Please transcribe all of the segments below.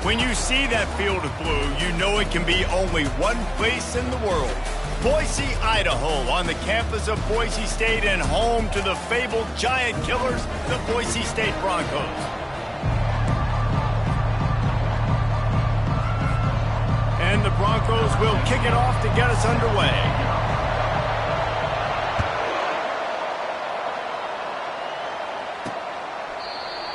When you see that field of blue, you know it can be only one place in the world. Boise, Idaho, on the campus of Boise State and home to the fabled giant killers, the Boise State Broncos. And the Broncos will kick it off to get us underway.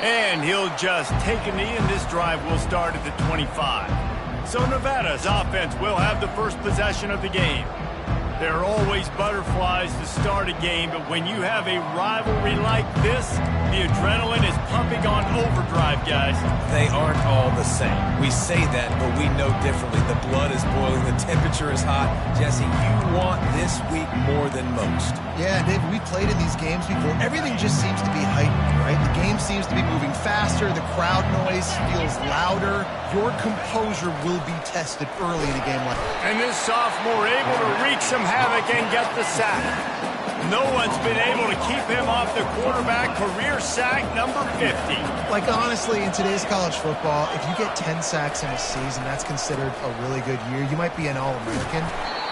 And he'll just take a knee, and this drive will start at the 25. So Nevada's offense will have the first possession of the game. There are always butterflies to start a game, but when you have a rivalry like this, the adrenaline is pumping on overdrive, guys. They aren't all the same. We say that, but we know differently. The blood is boiling. The temperature is hot. Jesse, you want this week more than most. Yeah, David, we played in these games before. Everything just seems to be heightened, right? The game seems to be moving faster. The crowd noise feels louder. Your composure will be tested early in a game like that. And this sophomore able to wreak some havoc and get the sack. No one's been able to keep him off the quarterback. Career sack number 50. Like, honestly, in today's college football, if you get 10 sacks in a season, that's considered a really good year. You might be an All-American.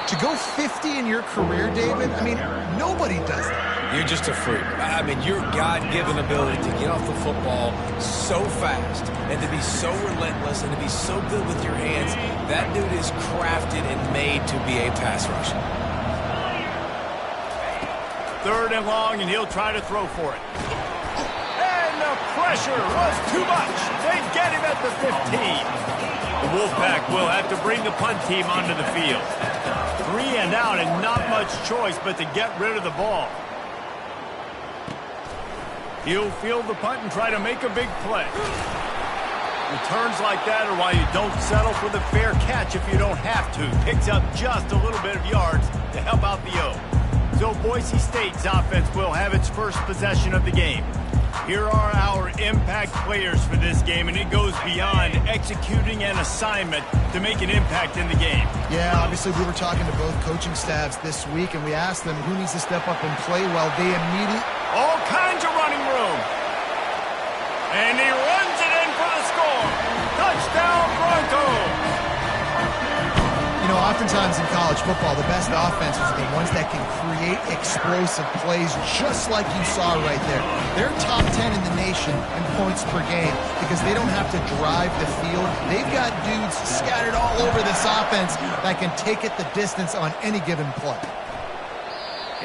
To go 50 in your career, David, I mean, nobody does that. You're just a freak. I mean, your God-given ability to get off the football so fast and to be so relentless and to be so good with your hands, that dude is crafted and made to be a pass rusher. Third and long, and he'll try to throw for it. And the pressure was too much. They get him at the 15. The Wolfpack will have to bring the punt team onto the field. 3 and out, and not much choice but to get rid of the ball. He'll field the punt and try to make a big play. Returns like that are why you don't settle for the fair catch if you don't have to. Picks up just a little bit of yards to help out the O. So Boise State's offense will have its first possession of the game. Here are our impact players for this game, and it goes beyond executing an assignment to make an impact in the game. Yeah, obviously we were talking to both coaching staffs this week, and we asked them who needs to step up and play well. They immediately... All kinds of running room. And he runs it in for the score. Touchdown, Broncos. You know, oftentimes in college football, the best offenses are the ones that can create explosive plays, just like you saw right there. They're top 10 in the nation in points per game because they don't have to drive the field. They've got dudes scattered all over this offense that can take it the distance on any given play.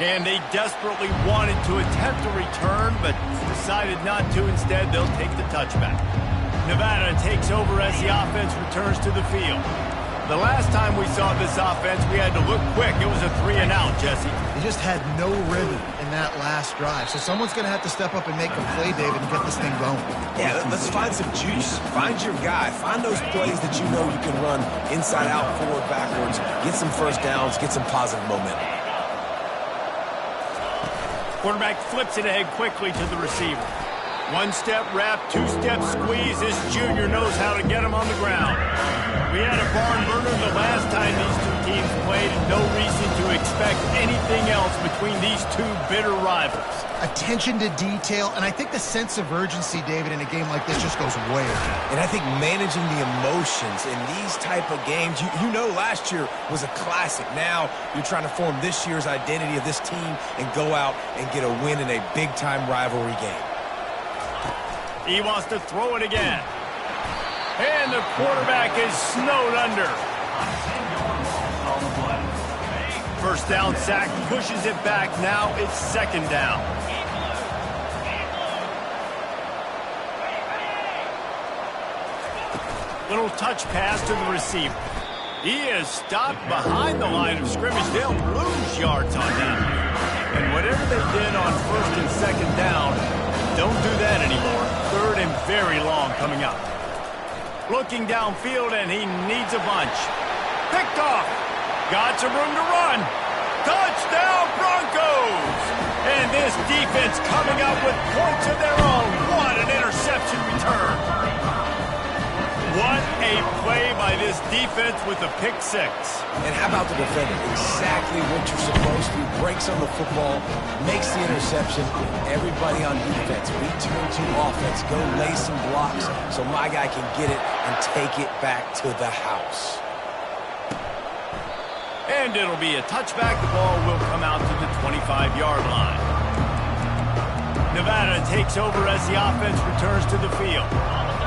And they desperately wanted to attempt a return, but decided not to. Instead, they'll take the touchback. Nevada takes over as the offense returns to the field. The last time we saw this offense, we had to look quick. It was a 3 and out, Jesse. They just had no rhythm in that last drive. So someone's going to have to step up and make a play, David, and get this thing going. Yeah, let's find some juice. Find your guy. Find those plays that you know you can run inside out, forward, backwards. Get some first downs. Get some positive momentum. Quarterback flips it ahead quickly to the receiver. One-step wrap, two-step squeeze. This junior knows how to get him on the ground. We had a barn burner the last time these two teams played, and no reason to expect anything else between these two bitter rivals. Attention to detail, and I think the sense of urgency, David, in a game like this just goes way up. And I think managing the emotions in these type of games, you know last year was a classic. Now you're trying to form this year's identity of this team and go out and get a win in a big-time rivalry game. He wants to throw it again. And the quarterback is snowed under. First down sack, pushes it back. Now it's second down. Little touch pass to the receiver. He is stopped behind the line of scrimmage. They'll lose yards on him. And whatever they did on first and second down, don't do that anymore. Third and very long coming up. Looking downfield, and he needs a bunch. Picked off. Got some room to run. Touchdown, Broncos! And this defense coming up with points of their own. What an interception return. What a play by this defense with a pick six. And how about the defender? Exactly what you're supposed to do. Breaks on the football, makes the interception. Everybody on defense, we turn to offense. Go lay some blocks so my guy can get it and take it back to the house. And it'll be a touchback. The ball will come out to the 25-yard line. Nevada takes over as the offense returns to the field.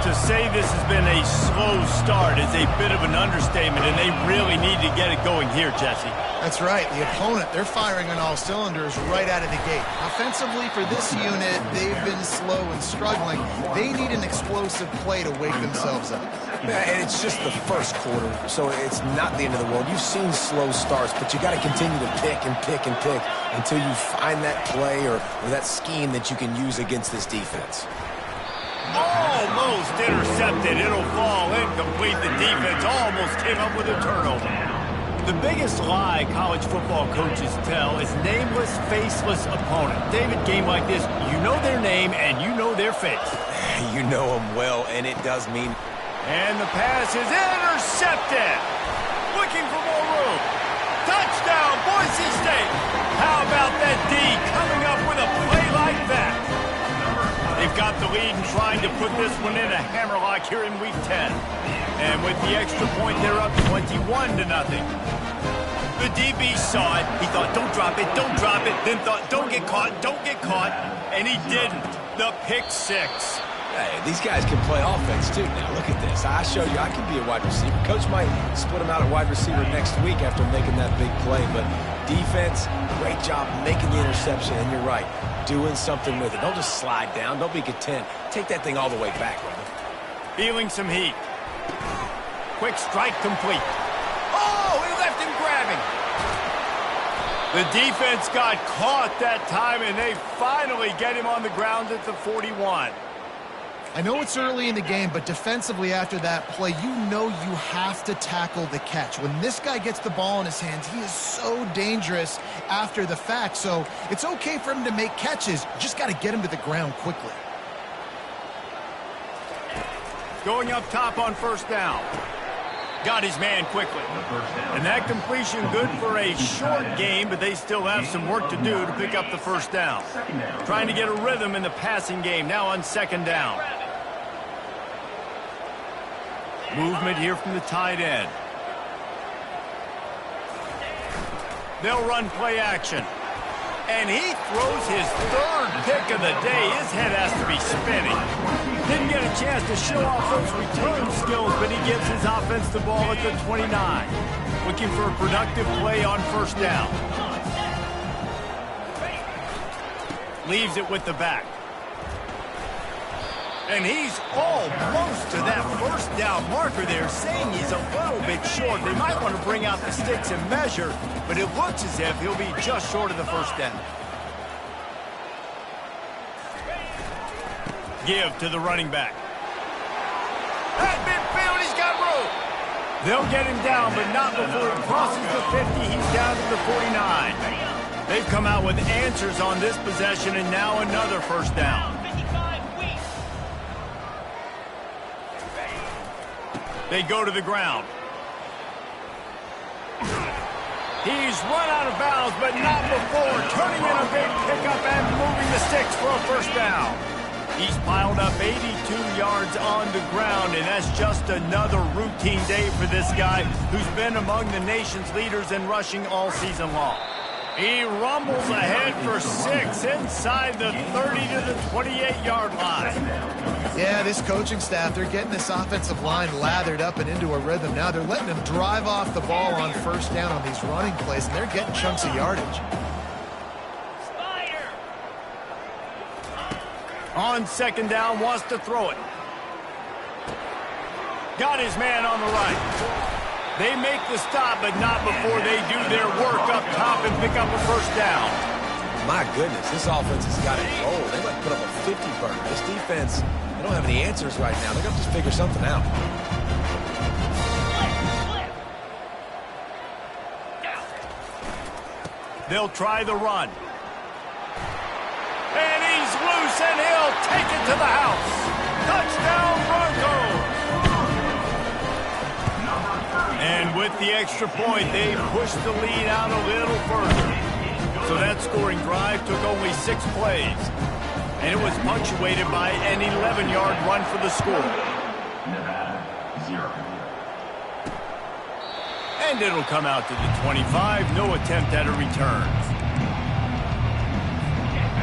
To say this has been a slow start is a bit of an understatement, and they really need to get it going here, Jesse. That's right. The opponent, they're firing on all cylinders right out of the gate. Offensively, for this unit, they've been slow and struggling. They need an explosive play to wake themselves up. Yeah, and it's just the first quarter, so it's not the end of the world. You've seen slow starts, but you got to continue to pick and pick and pick until you find that play or that scheme that you can use against this defense. Almost intercepted. It'll fall incomplete. The defense almost came up with a turnover. The biggest lie college football coaches tell is nameless, faceless opponent. David, game like this, you know their name and you know their face. You know them well, and it does mean... And the pass is intercepted. Looking for more room. Touchdown, Boise State. How about that D coming up with a play like that? They've got the lead and trying to put this one in a hammerlock here in Week 10. And with the extra point, they're up 21-0. The DB saw it. He thought, don't drop it, don't drop it. Then thought, don't get caught, don't get caught. And he didn't. The pick six. Hey, these guys can play offense, too. Now, look at this. I show you I can be a wide receiver. Coach might split him out at wide receiver next week after making that big play. But defense, great job making the interception. And you're right, doing something with it. Don't just slide down. Don't be content. Take that thing all the way back, brother. Feeling some heat. Quick strike complete. Oh, he left him grabbing. The defense got caught that time, and they finally get him on the ground at the 41. I know it's early in the game, but defensively after that play, you know you have to tackle the catch. When this guy gets the ball in his hands, he is so dangerous after the fact. So it's okay for him to make catches. You just got to get him to the ground quickly. Going up top on first down. Got his man quickly. And that completion good for a short game, but they still have some work to do to pick up the first down. Trying to get a rhythm in the passing game now on second down. Movement here from the tight end. They'll run play action. And he throws his third pick of the day. His head has to be spinning. Didn't get a chance to show off those return skills, but he gives his offense the ball at the 29. Looking for a productive play on first down. Leaves it with the back. And he's almost to that first down marker there, saying he's a little bit short. They might want to bring out the sticks and measure, but it looks as if he'll be just short of the first down. Give to the running back. At midfield, he's got room. They'll get him down, but not before he crosses the 50. He's down to the 49. They've come out with answers on this possession, and now another first down. They go to the ground. He's run out of bounds, but not before turning in a big pickup and moving the sticks for a first down. He's piled up 82 yards on the ground, and that's just another routine day for this guy who's been among the nation's leaders in rushing all season long. He rumbles ahead for 6 inside the 30 to the 28-yard line. Yeah, this coaching staff, they're getting this offensive line lathered up and into a rhythm now. They're letting them drive off the ball on first down on these running plays, and they're getting chunks of yardage. On second down, wants to throw it. Got his man on the right. They make the stop, but not before they do their work up top and pick up a first down. My goodness, this offense has got it rolled. They might put up a 50-burner. This defense, they don't have any answers right now. They're going to just figure something out. They'll try the run. And he's loose, and he'll take it to the house. Touchdown, Broncos. the extra point, they pushed the lead out a little further. So that scoring drive took only 6 plays. And it was punctuated by an 11-yard run for the score. And it'll come out to the 25. No attempt at a return.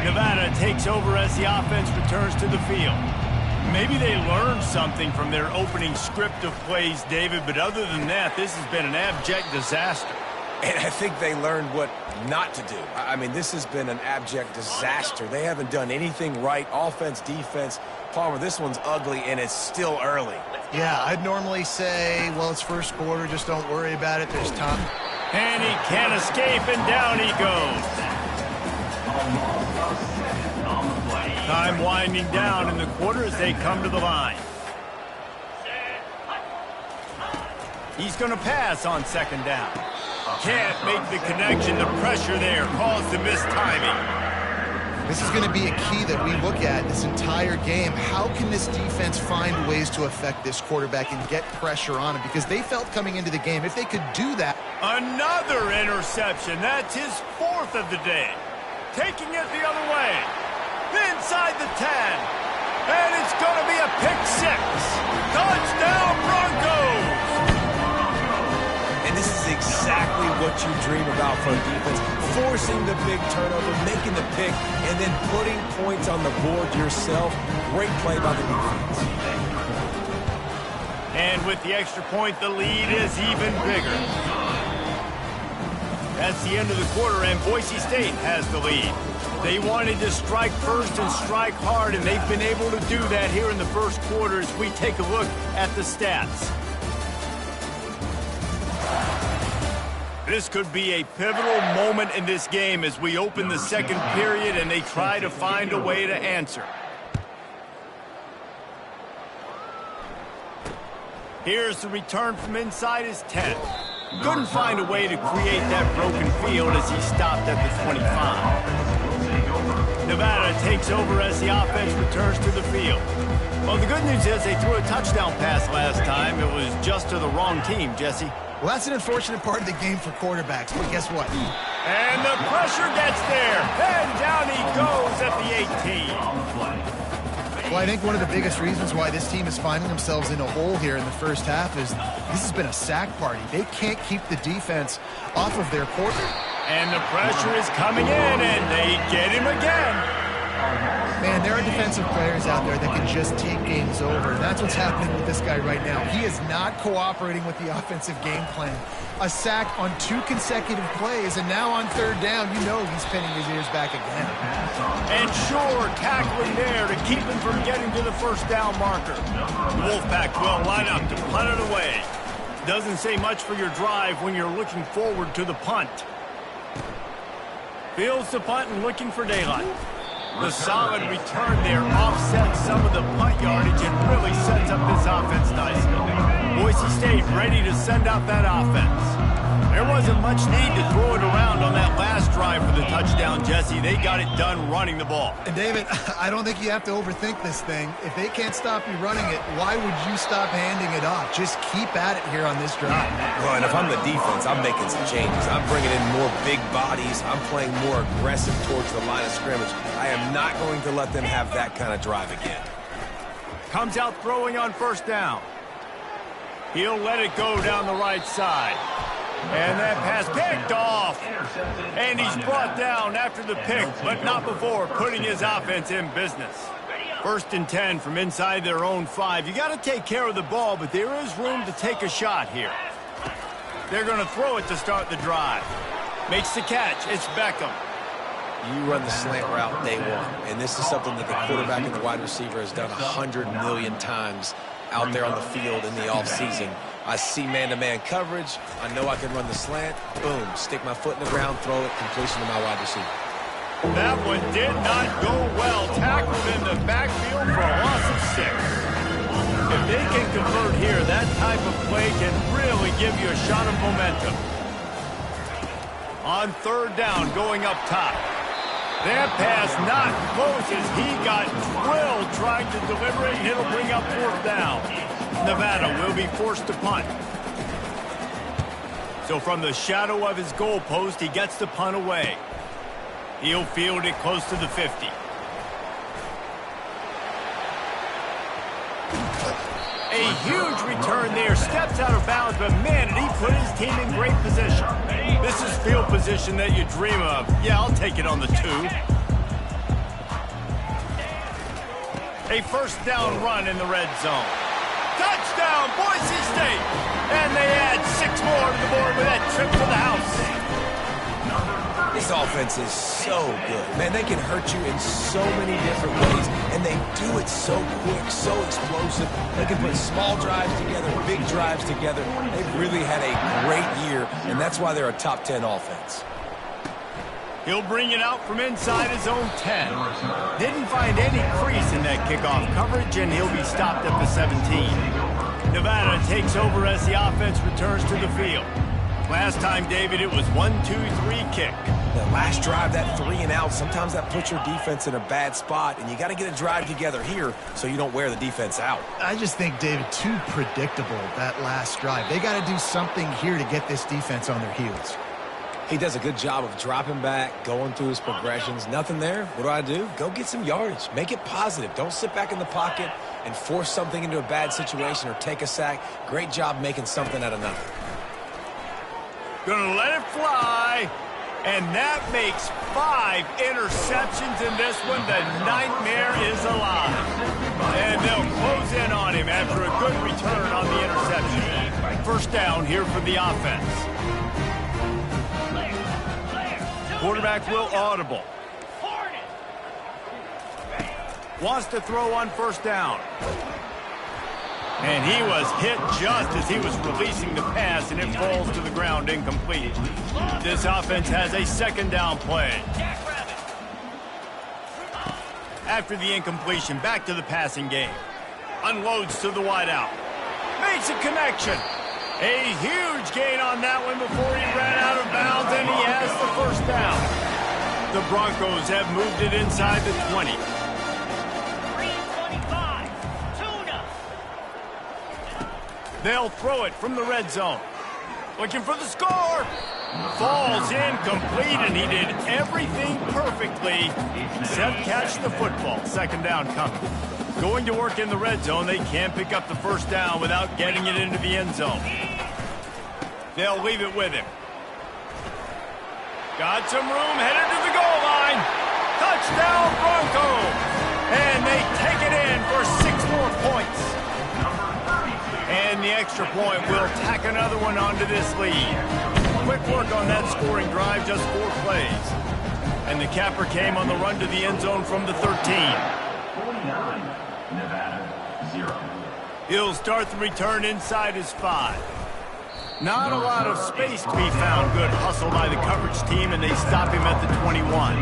Nevada takes over as the offense returns to the field. Maybe they learned something from their opening script of plays, David, but other than that, this has been an abject disaster. And I think they learned what not to do. I mean, this has been an abject disaster. They haven't done anything right, offense, defense. Palmer, this one's ugly, and it's still early. Yeah, I'd normally say, well, it's first quarter, just don't worry about it. There's time. And he can't escape, and down he goes. Time winding down in the quarter as they come to the line. He's going to pass on second down. Can't make the connection. The pressure there caused the missed timing. This is going to be a key that we look at this entire game. How can this defense find ways to affect this quarterback and get pressure on him? Because they felt coming into the game, if they could do that. Another interception. That's his 4th of the day. Taking it the other way. Inside the 10. And it's going to be a pick 6. Touchdown Broncos! And this is exactly what you dream about for a defense. Forcing the big turnover, making the pick, and then putting points on the board yourself. Great play by the defense. And with the extra point, the lead is even bigger. That's the end of the quarter, and Boise State has the lead. They wanted to strike first and strike hard, and they've been able to do that here in the first quarter as we take a look at the stats. This could be a pivotal moment in this game as we open the second period and they try to find a way to answer. Here's the return from inside his 10. Couldn't find a way to create that broken field as he stopped at the 25. Nevada takes over as the offense returns to the field. Well, the good news is they threw a touchdown pass last time. It was just to the wrong team, Jesse. Well, that's an unfortunate part of the game for quarterbacks, but guess what? And the pressure gets there. And down he goes at the 18. Well, I think one of the biggest reasons why this team is finding themselves in a hole here in the first half is this has been a sack party. They can't keep the defense off of their quarterback. And the pressure is coming in, and they get him again. Man, there are defensive players out there that can just take games over. That's what's happening with this guy right now. He is not cooperating with the offensive game plan. A sack on 2 consecutive plays, and now on third down, you know he's pinning his ears back again. And sure, tackling there to keep him from getting to the first down marker. The Wolfpack will line up to punt it away. Doesn't say much for your drive when you're looking forward to the punt. Fields the punt and looking for daylight. The solid return there offsets some of the punt yardage and really sets up this offense nicely. Boise State ready to send out that offense. There wasn't much need to throw it around on that last drive for the touchdown, Jesse. They got it done running the ball. And David, I don't think you have to overthink this thing. If they can't stop you running it, why would you stop handing it off? Just keep at it here on this drive. Well, and if I'm the defense, I'm making some changes. I'm bringing in more big bodies. I'm playing more aggressive towards the line of scrimmage. I am not going to let them have that kind of drive again. Comes out throwing on first down. He'll let it go down the right side. And that pass picked off. And he's brought down after the pick, but not before putting his offense in business. First and 10 from inside their own 5. You got to take care of the ball, but there is room to take a shot here. They're going to throw it to start the drive. Makes the catch. It's Beckham. You run the slant route day one, and this is something that the quarterback and the wide receiver has done 100 million times out there on the field in the offseason. I see man-to-man coverage. I know I can run the slant. Boom, stick my foot in the ground, throw it, completion to my wide receiver. That one did not go well. Tackled in the backfield for a loss of 6. If they can convert here, that type of play can really give you a shot of momentum. On third down, going up top. That pass not close as he got drilled trying to deliver it, and it'll bring up fourth down. Nevada will be forced to punt. So from the shadow of his goalpost, he gets the punt away. He'll field it close to the 50. A huge return there. Steps out of bounds, but man, did he put his team in great position. This is field position that you dream of. Yeah, I'll take it on the 2. A first down run in the red zone. Touchdown, Boise State! And they add 6 more to the board with that trip to the house. This offense is so good. Man, they can hurt you in so many different ways, and they do it so quick, so explosive. They can put small drives together, big drives together. They've really had a great year, and that's why they're a top 10 offense. He'll bring it out from inside his own 10. Didn't find any crease in that kickoff coverage, and he'll be stopped at the 17. Nevada takes over as the offense returns to the field. Last time, David, it was 1-2-3 kick. The last drive, that 3 and out, sometimes that puts your defense in a bad spot, and you got to get a drive together here so you don't wear the defense out. I just think, David, too predictable, that last drive. They got to do something here to get this defense on their heels. He does a good job of dropping back, going through his progressions. Nothing there. What do? Go get some yardage. Make it positive. Don't sit back in the pocket and force something into a bad situation or take a sack. Great job making something out of nothing. Gonna let it fly. And that makes 5 interceptions in this one. The nightmare is alive. And they'll close in on him after a good return on the interception. First down here for the offense. Quarterback will audible. Wants to throw on first down. And he was hit just as he was releasing the pass, and it falls to the ground incomplete. This offense has a second down play. After the incompletion, back to the passing game. Unloads to the wideout. Makes a connection. A huge gain on that one before he ran out of bounds, and he has the first down. The Broncos have moved it inside the 20. They'll throw it from the red zone. Looking for the score. Falls incomplete, and he did everything perfectly except catch the football. Second down coming. Going to work in the red zone, they can't pick up the first down without getting it into the end zone. They'll leave it with him. Got some room, headed to the goal line. Touchdown, Broncos! And they take it in for 6 more points. And the extra point will tack another one onto this lead. Quick work on that scoring drive, just 4 plays. And the capper came on the run to the end zone from the 13. 49, Nevada, 0. He'll start the return inside his 5. Not a lot of space to be found. Good hustle by the coverage team, and they stop him at the 21.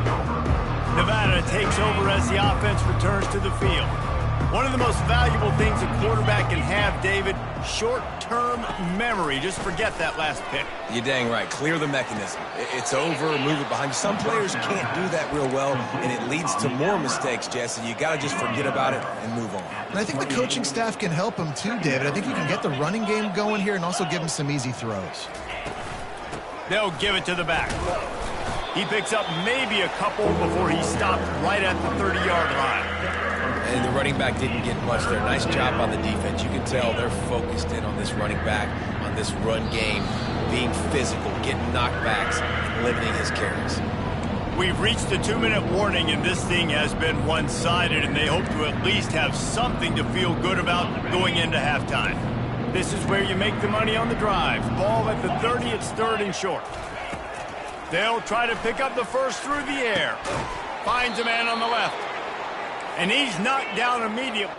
Nevada takes over as the offense returns to the field. One of the most valuable things a quarterback can have, David, short-term memory. Just forget that last pick. You're dang right. Clear the mechanism. It's over, move it behind you. Some players can't do that real well, and it leads to more mistakes, Jesse. You got to just forget about it and move on. And I think the coaching staff can help him too, David. I think you can get the running game going here and also give him some easy throws. They'll give it to the back. He picks up maybe a couple before he stopped right at the 30-yard line. And the running back didn't get much there. Nice job on the defense. You can tell they're focused in on this running back, on this run game, being physical, getting knockbacks, and limiting his carries. We've reached the 2-minute warning, and this thing has been one-sided, and they hope to at least have something to feel good about going into halftime. This is where you make the money on the drive. Ball at the 30, it's 3rd and short. They'll try to pick up the first through the air. Finds a man on the left. And he's knocked down immediately.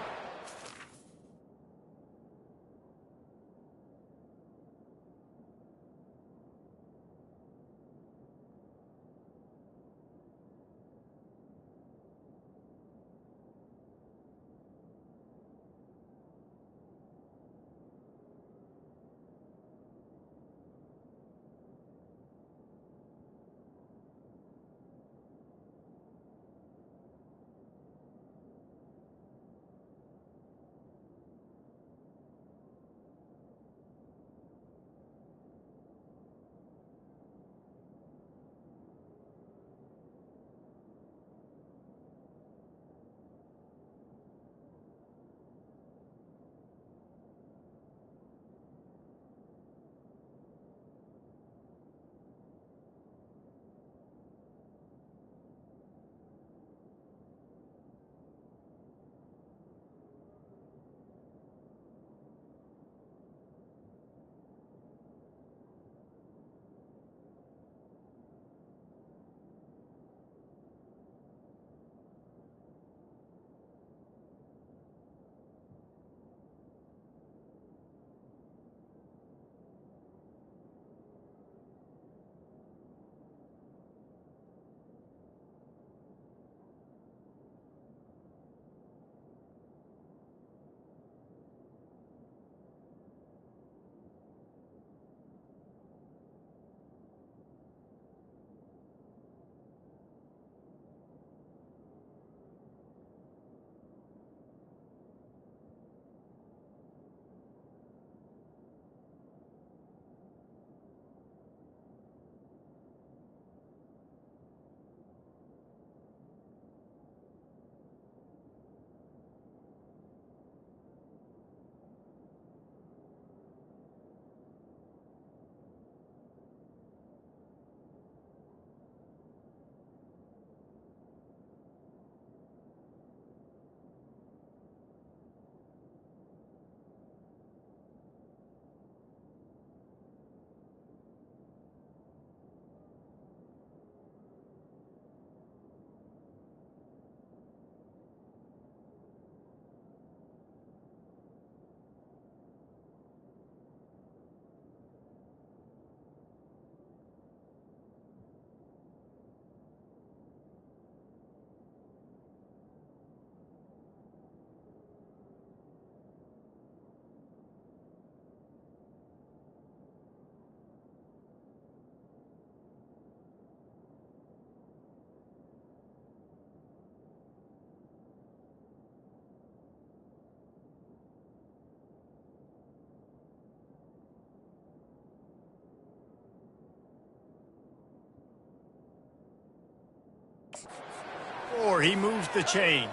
or he moves the chains.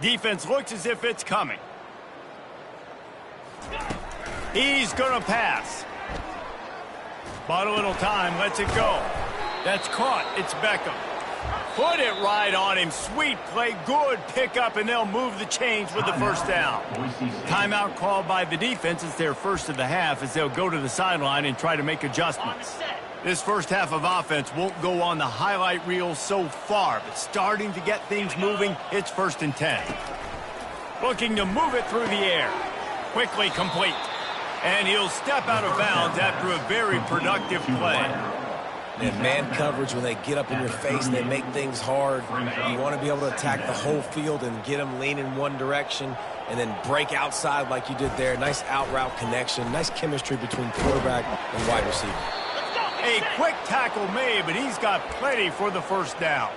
Defense looks as if it's coming. He's going to pass. Bought a little time, lets it go. That's caught. It's Beckham. Put it right on him. Sweet play, good pickup, and they'll move the chains with the first down. Timeout called by the defense. It's their first of the half as they'll go to the sideline and try to make adjustments. This first half of offense won't go on the highlight reel so far, but starting to get things moving, it's 1st and 10. Looking to move it through the air. Quickly complete. And he'll step out of bounds after a very productive play. And man coverage, when they get up in your face, they make things hard. You want to be able to attack the whole field and get them lean in one direction and then break outside like you did there. Nice out route connection. Nice chemistry between quarterback and wide receiver. A quick tackle made, but he's got plenty for the first down.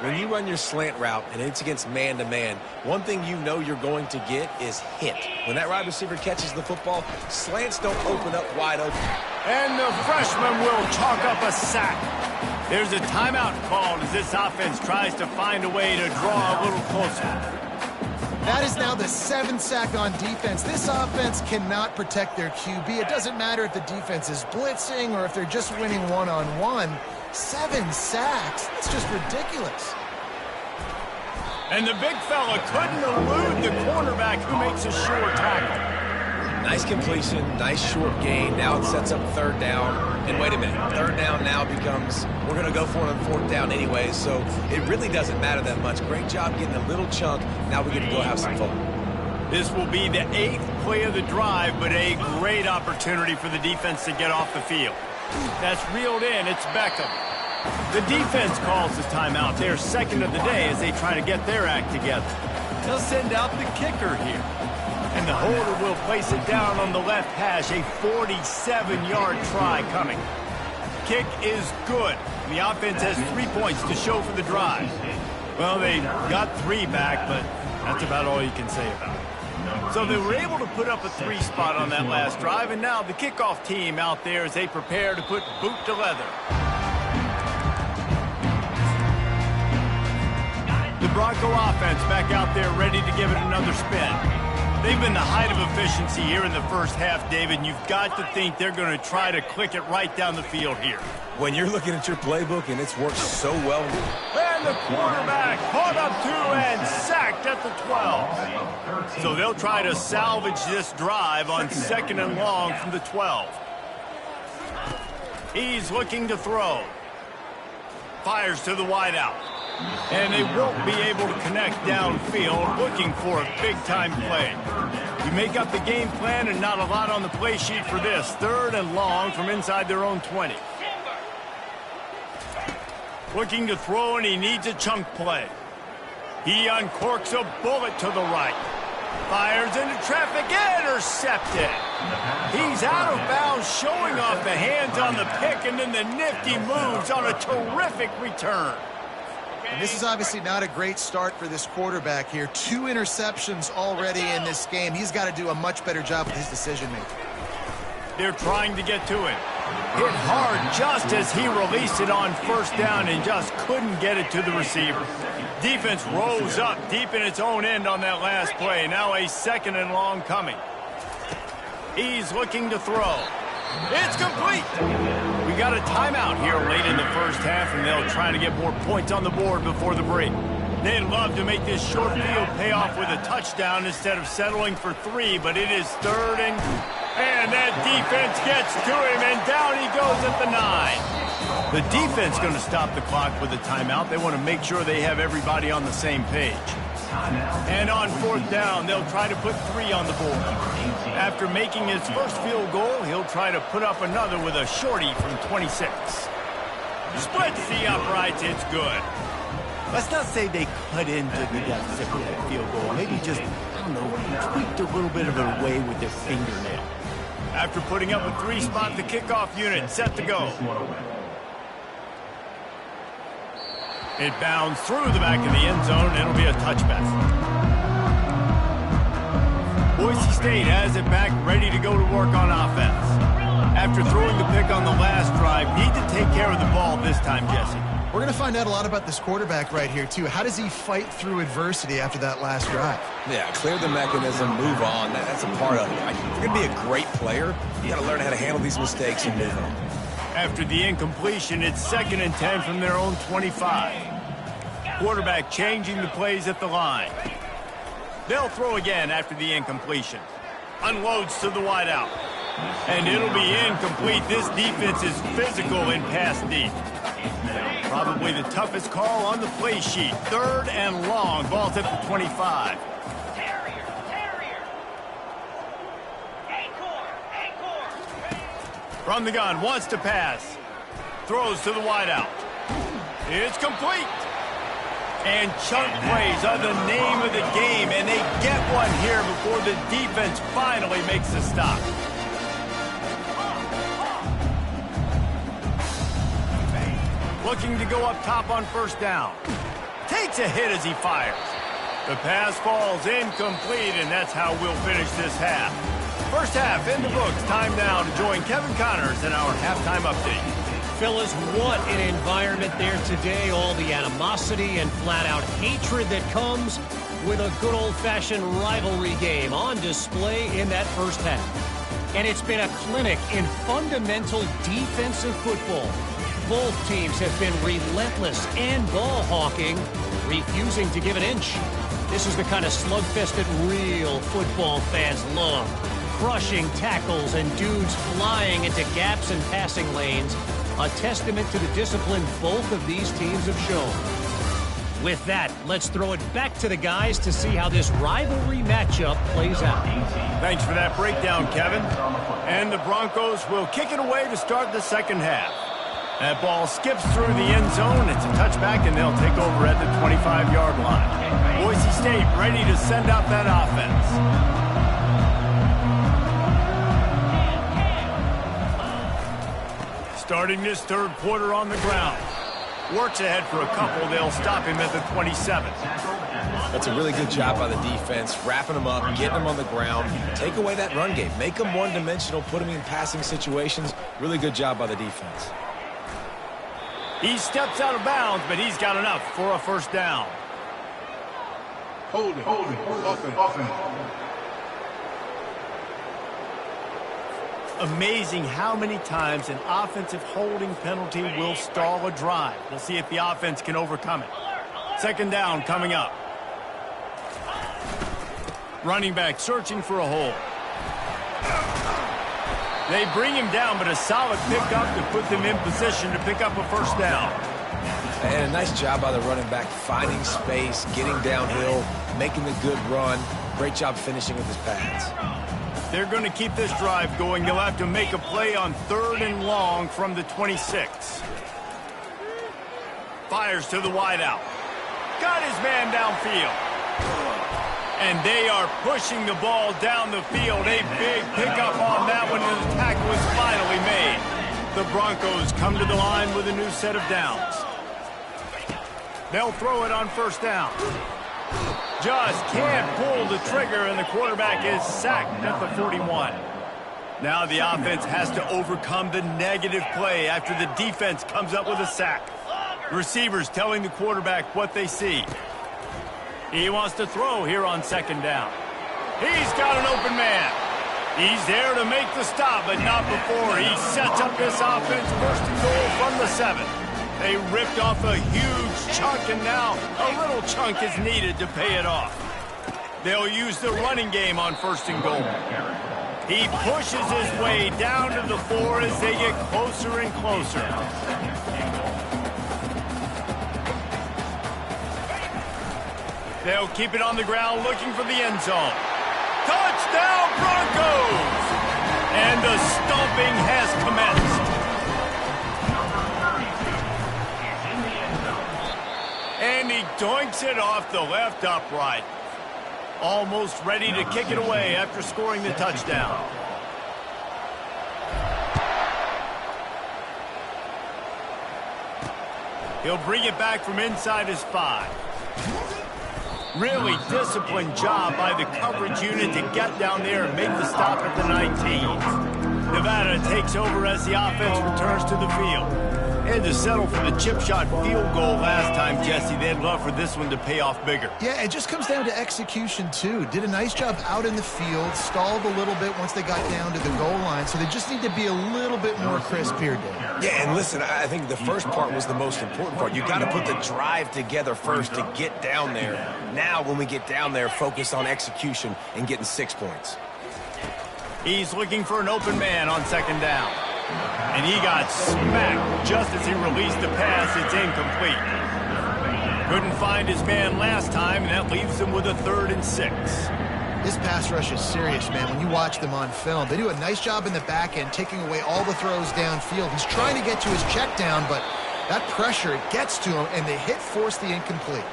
When you run your slant route and it's against man-to-man, one thing you know you're going to get is hit. When that wide receiver catches the football, slants don't open up wide open. And the freshman will chalk up a sack. There's a timeout called as this offense tries to find a way to draw a little closer. That is now the 7th sack on defense. This offense cannot protect their QB. It doesn't matter if the defense is blitzing or if they're just winning one-on-one. 7 sacks. That's just ridiculous. And the big fella couldn't elude the cornerback who makes a short tackle. Nice completion, nice short gain. Now it sets up 3rd down. And wait a minute, 3rd down now becomes, we're going to go for it on 4th down anyway, so it really doesn't matter that much. Great job getting a little chunk. Now we get to go have some fun. This will be the 8th play of the drive, but a great opportunity for the defense to get off the field. That's reeled in. It's Beckham. The defense calls the timeout. They're 2nd of the day as they try to get their act together. They'll send out the kicker here. And the holder will place it down on the left hash. A 47-yard try coming. Kick is good. The offense has 3 points to show for the drive. Well, they got 3 back, but that's about all you can say about it. So they were able to put up a 3 spot on that last drive, and now the kickoff team out there as they prepare to put boot to leather. The Bronco offense back out there ready to give it another spin. They've been the height of efficiency here in the first half, David, and you've got to think they're going to try to click it right down the field here. When you're looking at your playbook and it's worked so well. And the quarterback caught up to and sacked at the 12. So they'll try to salvage this drive on 2nd and long from the 12. He's looking to throw. Fires to the wideout. And they won't be able to connect downfield, looking for a big-time play. You make up the game plan and not a lot on the play sheet for this. 3rd and long from inside their own 20. Looking to throw, and he needs a chunk play. He uncorks a bullet to the right. Fires into traffic, intercepted. He's out of bounds, showing off the hands on the pick, and then the nifty moves on a terrific return. And this is obviously not a great start for this quarterback here. 2 interceptions already in this game. He's got to do a much better job with his decision-making. They're trying to get to him. Hit hard just as he released it on 1st down and just couldn't get it to the receiver. Defense rose up deep in its own end on that last play. Now a 2nd and long coming. He's looking to throw. It's complete. We got a timeout here late in the first half, and they'll try to get more points on the board before the break. They'd love to make this short field pay off with a touchdown instead of settling for 3, but it is 3rd and that defense gets to him, and down he goes at the 9. The defense going to stop the clock with a timeout. They want to make sure they have everybody on the same page. And on 4th down, they'll try to put 3 on the board. After making his first field goal, he'll try to put up another with a shorty from 26. Splits the uprights, it's good. Let's not say they cut into the deficit with that field goal. Maybe just, I don't know, tweaked a little bit of it away with their fingernail. After putting up a 3 spot, the kickoff unit set to go. It bounds through the back of the end zone, and it'll be a touchback. Boise State has it back, ready to go to work on offense. After throwing the pick on the last drive, need to take care of the ball this time, Jesse. We're going to find out a lot about this quarterback right here, too. How does he fight through adversity after that last drive? Yeah, clear the mechanism, move on. That's a part of it. Right? If you're going to be a great player, you got to learn how to handle these mistakes and move on. After the incompletion, it's 2nd and 10 from their own 25. Quarterback changing the plays at the line. They'll throw again after the incompletion. Unloads to the wideout. And it'll be incomplete. This defense is physical in pass deep. Probably the toughest call on the play sheet. 3rd and long. Ball's at the 25. From the gun, wants to pass. Throws to the wideout. It's complete. And chunk plays are the name of the game, and they get one here before the defense finally makes a stop. Looking to go up top on 1st down. Takes a hit as he fires. The pass falls incomplete, and that's how we'll finish this half. First half in the books. Time now to join Kevin Connors in our halftime update. Fellas, what an environment there today. All the animosity and flat-out hatred that comes with a good old-fashioned rivalry game on display in that first half. And it's been a clinic in fundamental defensive football. Both teams have been relentless and ball-hawking, refusing to give an inch. This is the kind of slugfest that real football fans love. Crushing tackles and dudes flying into gaps and passing lanes. A testament to the discipline both of these teams have shown. With that, let's throw it back to the guys to see how this rivalry matchup plays out. Thanks for that breakdown, Kevin. And the Broncos will kick it away to start the second half. That ball skips through the end zone. It's a touchback, and they'll take over at the 25-yard line. Boise State ready to send out that offense. Starting this 3rd quarter on the ground. Works ahead for a couple. They'll stop him at the 27. That's a really good job by the defense, wrapping them up, getting them on the ground. Take away that run game. Make them one-dimensional, put them in passing situations. Really good job by the defense. He steps out of bounds, but he's got enough for a 1st down. Hold it, offense. Amazing how many times an offensive holding penalty will stall a drive. We'll see if the offense can overcome it. 2nd down coming up. Running back searching for a hole. They bring him down, but a solid pickup to put them in position to pick up a 1st down. And a nice job by the running back, finding space, getting downhill, making a good run. Great job finishing with his pads. They're going to keep this drive going. They'll have to make a play on 3rd and long from the 26. Fires to the wideout. Got his man downfield. And they are pushing the ball down the field. A big pickup on that one, and the tackle was finally made. The Broncos come to the line with a new set of downs. They'll throw it on 1st down. Just can't pull the trigger, and the quarterback is sacked at the 41. Now the offense has to overcome the negative play after the defense comes up with a sack. Receivers telling the quarterback what they see. He wants to throw here on 2nd down. He's got an open man. He's there to make the stop, but not before he sets up this offense 1st and goal from the 7. They ripped off a huge chunk, and now a little chunk is needed to pay it off. They'll use the running game on 1st and goal. He pushes his way down to the 4 as they get closer and closer. They'll keep it on the ground looking for the end zone. Touchdown Broncos! And the stomping has commenced. And he doinks it off the left upright. Almost ready to kick it away after scoring the touchdown. He'll bring it back from inside his 5. Really disciplined job by the coverage unit to get down there and make the stop at the 19. Nevada takes over as the offense returns to the field. And to settle for the chip shot field goal last time, Jesse, they'd love for this one to pay off bigger. Yeah, it just comes down to execution, too. Did a nice job out in the field, stalled a little bit once they got down to the goal line, so they just need to be a little bit more crisp here, Dave. Yeah, and listen, I think the first part was the most important part. You got to put the drive together first to get down there. Now, when we get down there, focus on execution and getting 6 points. He's looking for an open man on second down. And he got smacked just as he released the pass. It's incomplete. Couldn't find his man last time, and that leaves him with a 3rd and 6. This pass rush is serious, man. When you watch them on film, they do a nice job in the back end, taking away all the throws downfield. He's trying to get to his check down, but that pressure, it gets to him, and the hit forced the incomplete.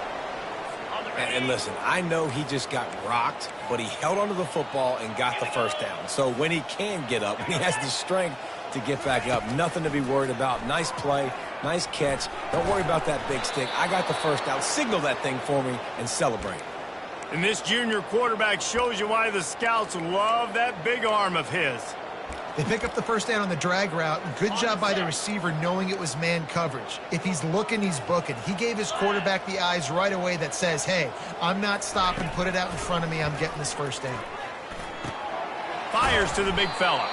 And listen, I know he just got rocked, but he held onto the football and got the first down. So when he can get up, when he has the strength to get back up, nothing to be worried about. Nice play, nice catch. Don't worry about that big stick. I got the first down. Signal that thing for me and celebrate. And this junior quarterback shows you why the scouts love that big arm of his. They pick up the first down on the drag route. Good job by the receiver knowing it was man coverage. If he's looking, he's booking. He gave his quarterback the eyes right away that says, hey, I'm not stopping. Put it out in front of me. I'm getting this first down. Fires to the big fella.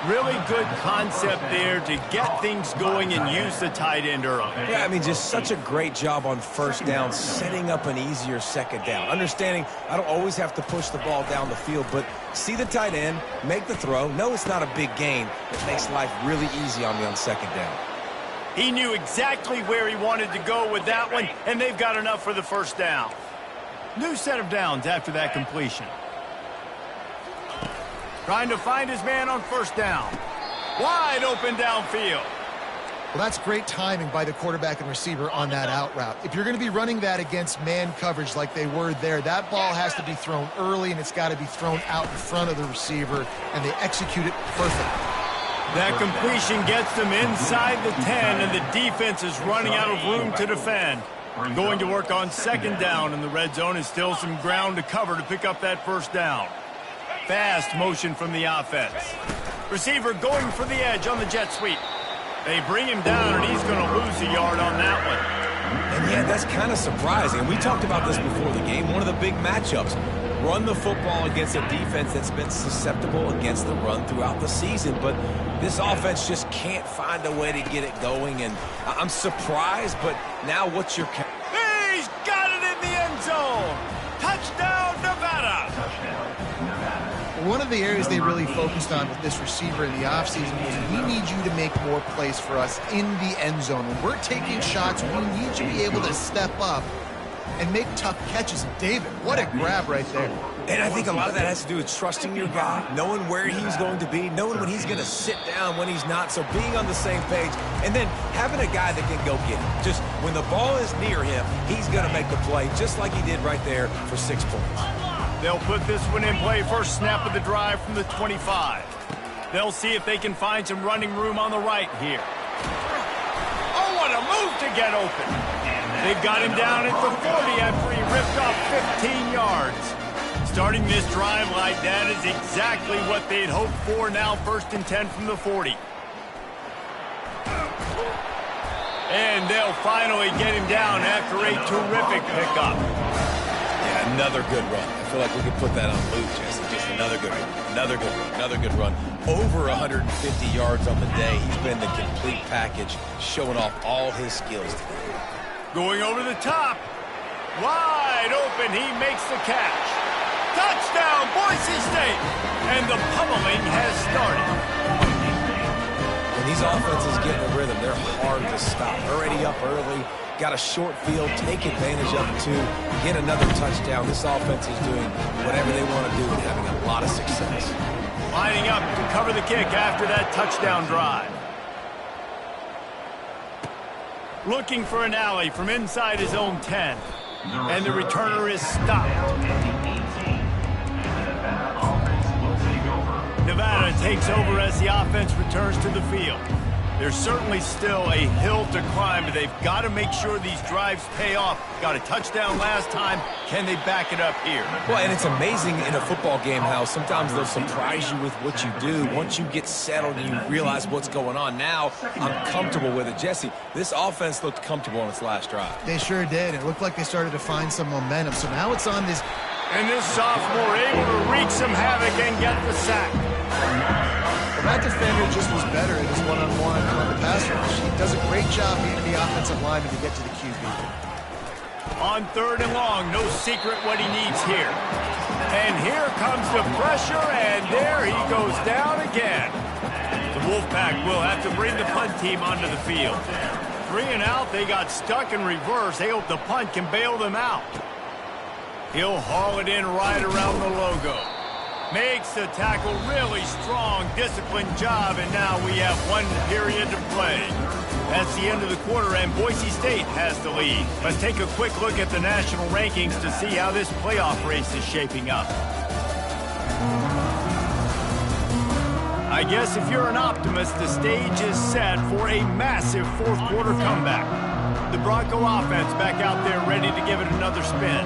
Really good concept there to get things going and use the tight end early. Yeah, I mean, just such a great job on first down, setting up an easier second down. Understanding I don't always have to push the ball down the field, but see the tight end, make the throw. No, it's not a big gain. It makes life really easy on me on second down. He knew exactly where he wanted to go with that one, and they've got enough for the first down. New set of downs after that completion. Trying to find his man on first down. Wide open downfield. Well, that's great timing by the quarterback and receiver on that out route. If you're going to be running that against man coverage like they were there, that ball has to be thrown early, and it's got to be thrown out in front of the receiver, and they execute it perfectly. That completion gets them inside the 10, and the defense is running out of room to defend. Going to work on second down, and the red zone is still some ground to cover to pick up that first down. Fast motion from the offense. Receiver going for the edge on the jet sweep. They bring him down, and he's going to lose a yard on that one. And yeah, that's kind of surprising. We talked about this before the game. One of the big matchups. Run the football against a defense that's been susceptible against the run throughout the season. But this offense just can't find a way to get it going. And I'm surprised, but now what's your... He's got it in the end zone. Touchdown, Nevada. One of the areas they really focused on with this receiver in the offseason was we need you to make more plays for us in the end zone. When we're taking shots, we need you to be able to step up and make tough catches. David, what a grab right there. And I think a lot of that has to do with trusting your guy, knowing where he's going to be, knowing when he's going to sit down, when he's not, so being on the same page, and then having a guy that can go get it. Just when the ball is near him, he's going to make the play, just like he did right there for 6 points. They'll put this one in play. First snap of the drive from the 25. They'll see if they can find some running room on the right here. Oh, what a move to get open. They've got him down at the 40 after he ripped off 15 yards. Starting this drive like that is exactly what they'd hoped for. Now 1st and 10 from the 40. And they'll finally get him down after a terrific pickup. Yeah, another good run. I feel like we could put that on loop, Jesse. Just another good run. Another good run. Another good run. Over 150 yards on the day. He's been the complete package, showing off all his skills today. Going over the top. Wide open. He makes the catch. Touchdown, Boise State. And the pummeling has started. When these offenses get in a rhythm, they're hard to stop. Already up early. Got a short field, take advantage of it too, get another touchdown. This offense is doing whatever they want to do and having a lot of success. Lining up to cover the kick after that touchdown drive. Looking for an alley from inside his own 10. And the returner is stopped. Nevada takes over as the offense returns to the field. There's certainly still a hill to climb, but they've got to make sure these drives pay off. Got a touchdown last time. Can they back it up here? Well, and it's amazing in a football game how sometimes they'll surprise you with what you do. Once you get settled and you realize what's going on, now I'm comfortable with it. Jesse, this offense looked comfortable on its last drive. They sure did. It looked like they started to find some momentum. So now it's on this. And this sophomore able to wreak some havoc and get the sack. Well, that defender just was better in his one-on-one on the pass rush. He does a great job beating the offensive lineman to get to the QB. On 3rd and long, no secret what he needs here. And here comes the pressure, and there he goes down again. The Wolfpack will have to bring the punt team onto the field. 3 and out, they got stuck in reverse. They hope the punt can bail them out. He'll haul it in right around the logo. Makes the tackle really strong, disciplined job, and now we have 1 period to play. That's the end of the quarter, and Boise State has the lead. Let's take a quick look at the national rankings to see how this playoff race is shaping up. I guess if you're an optimist, the stage is set for a massive 4th quarter comeback. The Bronco offense back out there ready to give it another spin.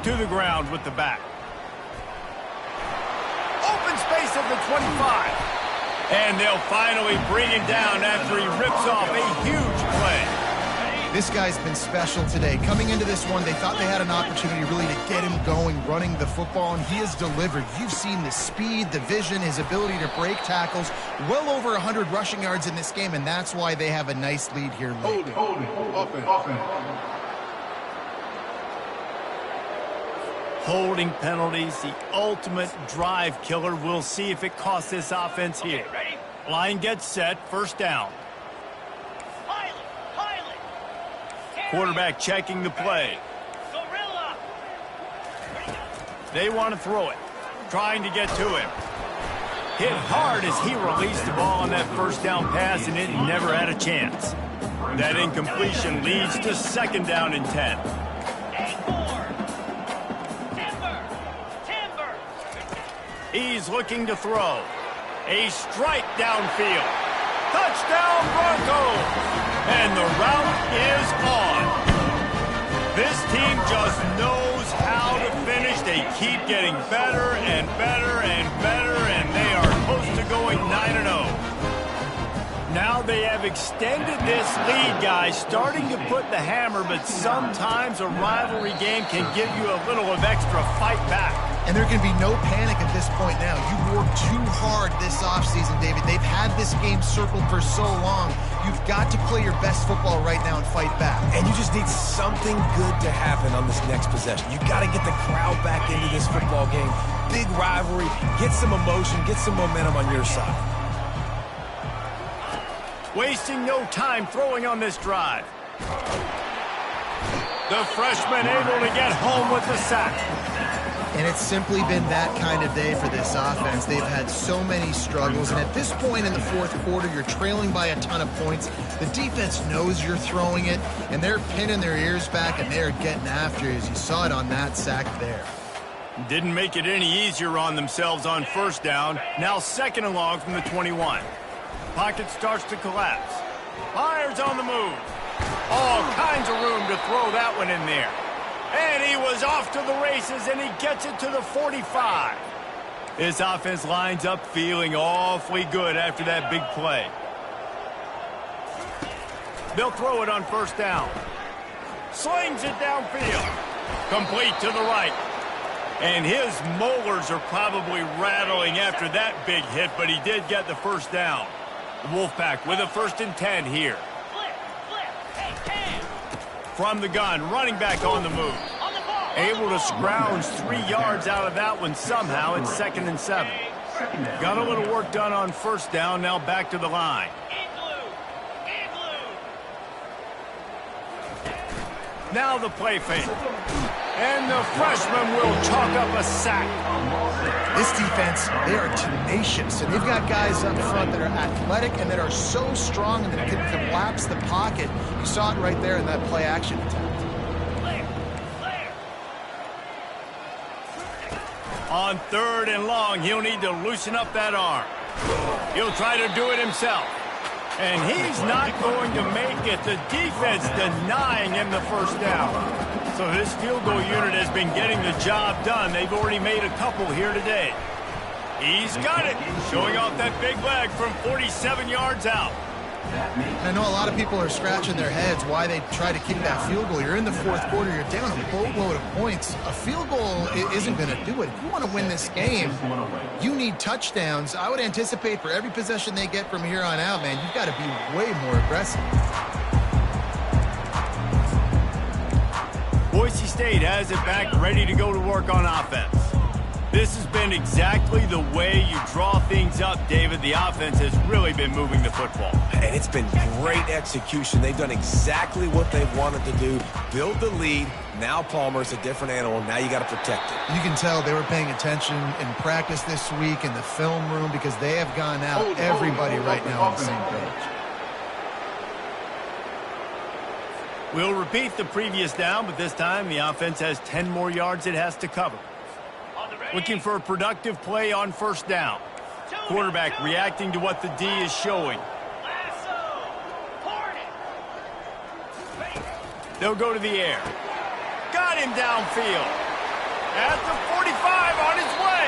To the ground with the back. Open space at the 25. And they'll finally bring him down after he rips off a huge play. This guy's been special today. Coming into this one, they thought they had an opportunity really to get him going, running the football, and he has delivered. You've seen the speed, the vision, his ability to break tackles. Well over 100 rushing yards in this game, and that's why they have a nice lead here late. Holding penalties, the ultimate drive killer. We'll see if it costs this offense here. Line gets set, 1st down. Quarterback checking the play. They want to throw it, trying to get to him. Hit hard as he released the ball on that 1st down pass, and it never had a chance. That incompletion leads to 2nd down and 10. He's looking to throw. A strike downfield. Touchdown Broncos! And the route is on. This team just knows how to finish. They keep getting better and better and better, and they are close to going 9-0. Now they have extended this lead, guys, starting to put the hammer, but sometimes a rivalry game can give you a little of extra fight back. And there can be no panic at this point now. You've worked too hard this offseason, David. They've had this game circled for so long. You've got to play your best football right now and fight back. And you just need something good to happen on this next possession. You got to get the crowd back into this football game. Big rivalry. Get some emotion. Get some momentum on your side. Wasting no time throwing on this drive. The freshman able to get home with the sack. And it's simply been that kind of day for this offense. They've had so many struggles, and at this point in the 4th quarter, you're trailing by a ton of points. The defense knows you're throwing it, and they're pinning their ears back, and they're getting after you, as you saw it on that sack there. Didn't make it any easier on themselves on 1st down. Now 2nd and long from the 21. Pocket starts to collapse. Fires on the move. All kinds of room to throw that one in there. And he was off to the races, and he gets it to the 45. This offense lines up feeling awfully good after that big play. They'll throw it on 1st down. Slings it downfield. Complete to the right. And his molars are probably rattling after that big hit, but he did get the 1st down. The Wolfpack with a 1st and 10 here. From the gun, running back on the move. Able to scrounge 3 yards out of that one somehow. It's 2nd and 7. Got a little work done on 1st down, now back to the line. Now the play fake. And the freshman will chalk up a sack. This defense, they are tenacious, and they've got guys up front that are athletic and that are so strong and that can collapse the pocket. You saw it right there in that play action attempt. On 3rd and long, he'll need to loosen up that arm. He'll try to do it himself. And he's not going to make it. The defense denying him the first down. So this field goal unit has been getting the job done. They've already made a couple here today. He's got it, showing off that big leg from 47 yards out. I know a lot of people are scratching their heads why they try to kick that field goal. You're in the 4th quarter. You're down a boatload of points. A field goal isn't going to do it. If you want to win this game, you need touchdowns. I would anticipate for every possession they get from here on out, man, you've got to be way more aggressive. Boise State has it back, ready to go to work on offense. This has been exactly the way you draw things up, David. The offense has really been moving the football. And it's been great execution. They've done exactly what they've wanted to do. Build the lead. Now Palmer's a different animal. Now you got to protect it. You can tell they were paying attention in practice this week in the film room because they have gone out everybody right now on the same page. We'll repeat the previous down, but this time the offense has 10 more yards it has to cover. Looking for a productive play on 1st down. Quarterback reacting to what the D is showing. They'll go to the air. Got him downfield. At the 45 on his way.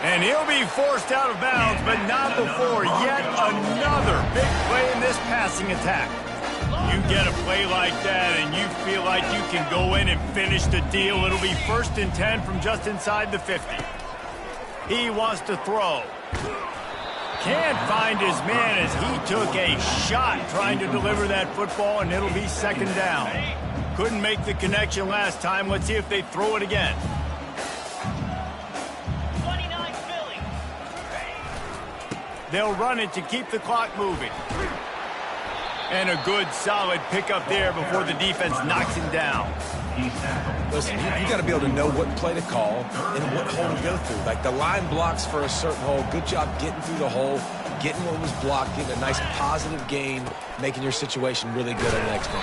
And he'll be forced out of bounds, but not before yet another big play in this passing attack. You get a play like that and you feel like you can go in and finish the deal. It'll be 1st and 10 from just inside the 50. He wants to throw. Can't find his man as he took a shot trying to deliver that football, and it'll be 2nd down. Couldn't make the connection last time. Let's see if they throw it again. 29 Philly. They'll run it to keep the clock moving. And a good, solid pickup there before the defense knocks him down. Listen, you got to be able to know what play to call and what hole to go through. Like the line blocks for a certain hole. Good job getting through the hole, getting what was blocked, getting a nice positive gain, making your situation really good on the next game.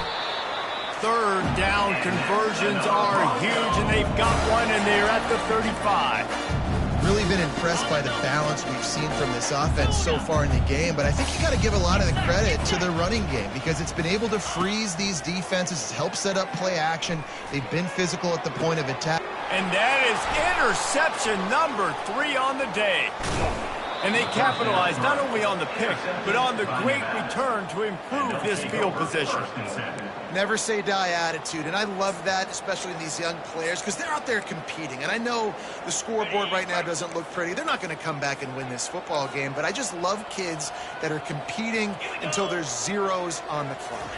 3rd down conversions are huge, and they've got one, and they're at the 35. Really been impressed by the balance we've seen from this offense so far in the game, but I think you got to give a lot of the credit to the running game because it's been able to freeze these defenses, help set up play action. They've been physical at the point of attack. And that is interception number 3 on the day. And they capitalized not only on the pick, but on the great return to improve this field position. Never say die attitude, and I love that, especially in these young players, because they're out there competing. And I know the scoreboard right now doesn't look pretty. They're not going to come back and win this football game, but I just love kids that are competing until there's zeros on the clock.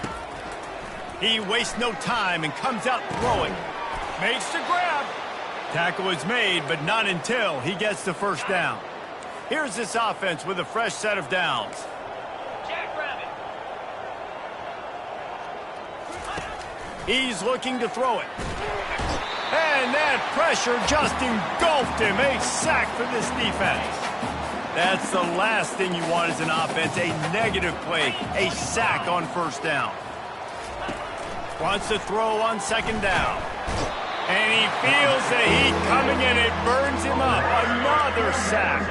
He wastes no time and comes out throwing. Makes the grab. Tackle is made, but not until he gets the 1st down. Here's this offense with a fresh set of downs. Jackrabbit. He's looking to throw it. And that pressure just engulfed him. A sack for this defense. That's the last thing you want as an offense, a negative play, a sack on 1st down. Wants to throw on 2nd down. And he feels the heat coming in. It burns him up. Another sack.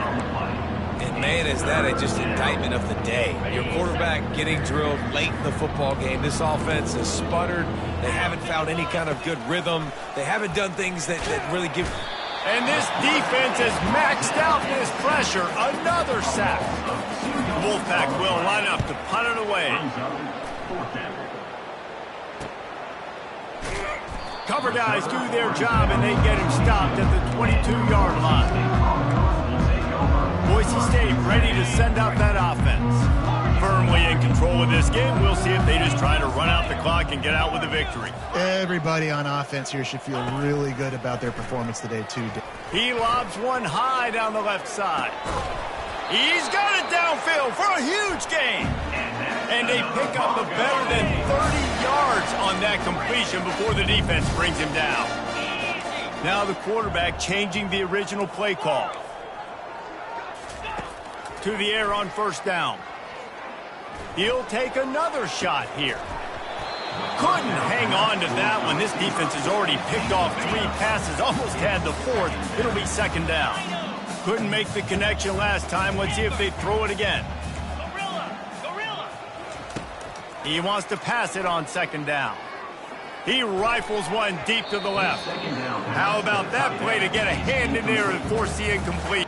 And man, is that just indictment of the day. Your quarterback getting drilled late in the football game. This offense has sputtered. They haven't found any kind of good rhythm. They haven't done things that really give. And this defense has maxed out this pressure. Another sack. The Wolfpack will line up to punt it away. Cover guys do their job, and they get him stopped at the 22-yard line. Boise State ready to send out that offense. Firmly in control of this game. We'll see if they just try to run out the clock and get out with a victory. Everybody on offense here should feel really good about their performance today, too. He lobs one high down the left side. He's got it downfield for a huge gain. And they pick up a better than 30 yards on that completion before the defense brings him down. Now the quarterback changing the original play call. To the air on 1st down. He'll take another shot here. Couldn't hang on to that one. This defense has already picked off 3 passes, almost had the 4th. It'll be second down. Couldn't make the connection last time. Let's see if they throw it again. He wants to pass it on second down. He rifles one deep to the left. How about that play to get a hand in there and force the incomplete?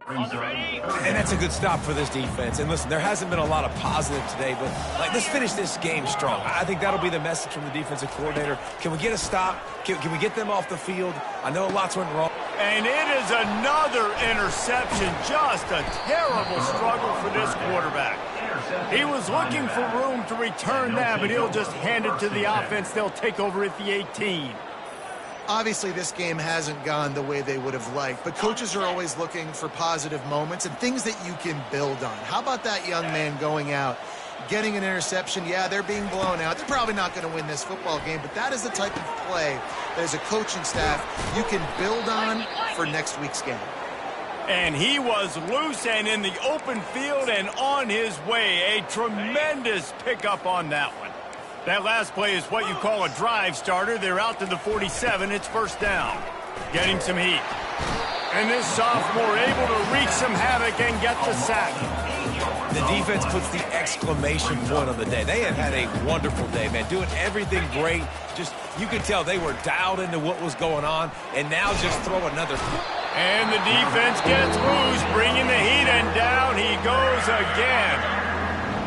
And that's a good stop for this defense. And listen, there hasn't been a lot of positive today, but let's finish this game strong. I think that'll be the message from the defensive coordinator. Can we get a stop? Can we get them off the field? I know lots went wrong. And it is another interception. Just a terrible struggle for this quarterback. He was looking for room to return that, but he'll just hand it to the offense. They'll take over at the 18. Obviously, this game hasn't gone the way they would have liked, but coaches are always looking for positive moments and things that you can build on. How about that young man going out, getting an interception? Yeah, they're being blown out. They're probably not going to win this football game, but that is the type of play that as a coaching staff you can build on for next week's game. And he was loose and in the open field and on his way. A tremendous pickup on that one. That last play is what you call a drive starter. They're out to the 47. It's first down. Getting some heat. And this sophomore able to wreak some havoc and get the sack. The defense puts the exclamation point on the day. They have had a wonderful day, man. Doing everything great. Just, you could tell they were dialed into what was going on. And now just throw another. And the defense gets loose, bringing the heat, and down he goes again.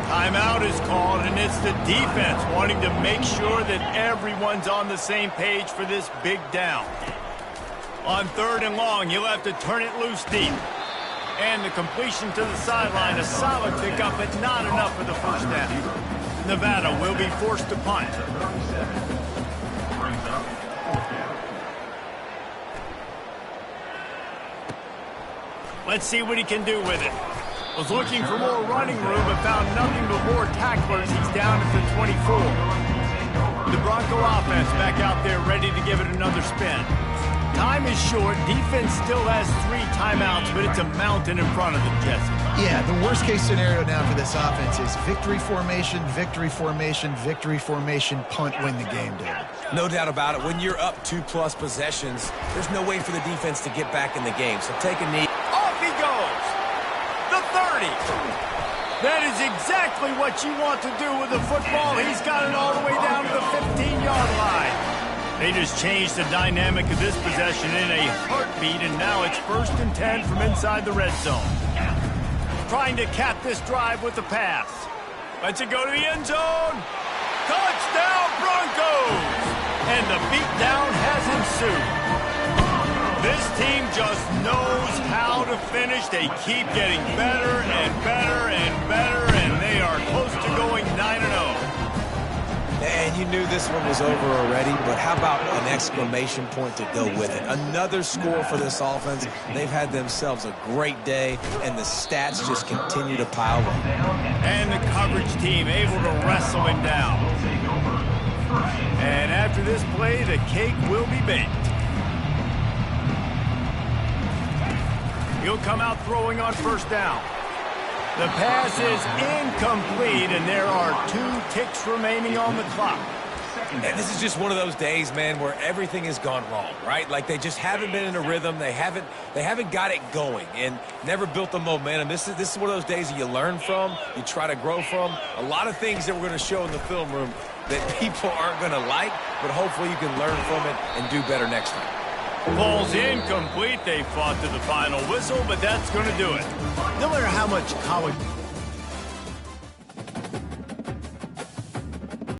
Timeout is called, and it's the defense wanting to make sure that everyone's on the same page for this big down. On 3rd and long, he'll have to turn it loose deep. And the completion to the sideline, a solid pickup, but not enough for the first down. Nevada will be forced to punt. Let's see what he can do with it. Was looking for more running room, but found nothing but more tacklers. He's down at the 24. The Bronco offense back out there ready to give it another spin. Time is short. Defense still has 3 timeouts, but it's a mountain in front of them, Jesse. Yeah, the worst-case scenario now for this offense is victory formation, victory formation, victory formation, punt, win the game, David. No doubt about it. When you're up 2+ possessions, there's no way for the defense to get back in the game. So take a knee. Off he goes. The 30. That is exactly what you want to do with the football. He's got it all the way down to the 15-yard line. They just changed the dynamic of this possession in a heartbeat, and now it's 1st and 10 from inside the red zone. Trying to cap this drive with the pass. Lets it go to the end zone. Touchdown, Broncos! And the beatdown has ensued. This team just knows how to finish. They keep getting better and better and better, and they are close to going 9-0. And you knew this one was over already, but how about an exclamation point to go with it? Another score for this offense. They've had themselves a great day, and the stats just continue to pile up. And the coverage team able to wrestle him down. And after this play, the cake will be baked. He'll come out throwing on first down. The pass is incomplete, and there are 2 ticks remaining on the clock. And this is just one of those days, man, where everything has gone wrong, right? Like they just haven't been in a rhythm. They haven't got it going and never built the momentum. This is one of those days that you learn from, you try to grow from. A lot of things that we're going to show in the film room that people aren't going to like, but hopefully you can learn from it and do better next time. Ball's incomplete. They fought to the final whistle, but that's going to do it. No matter how much college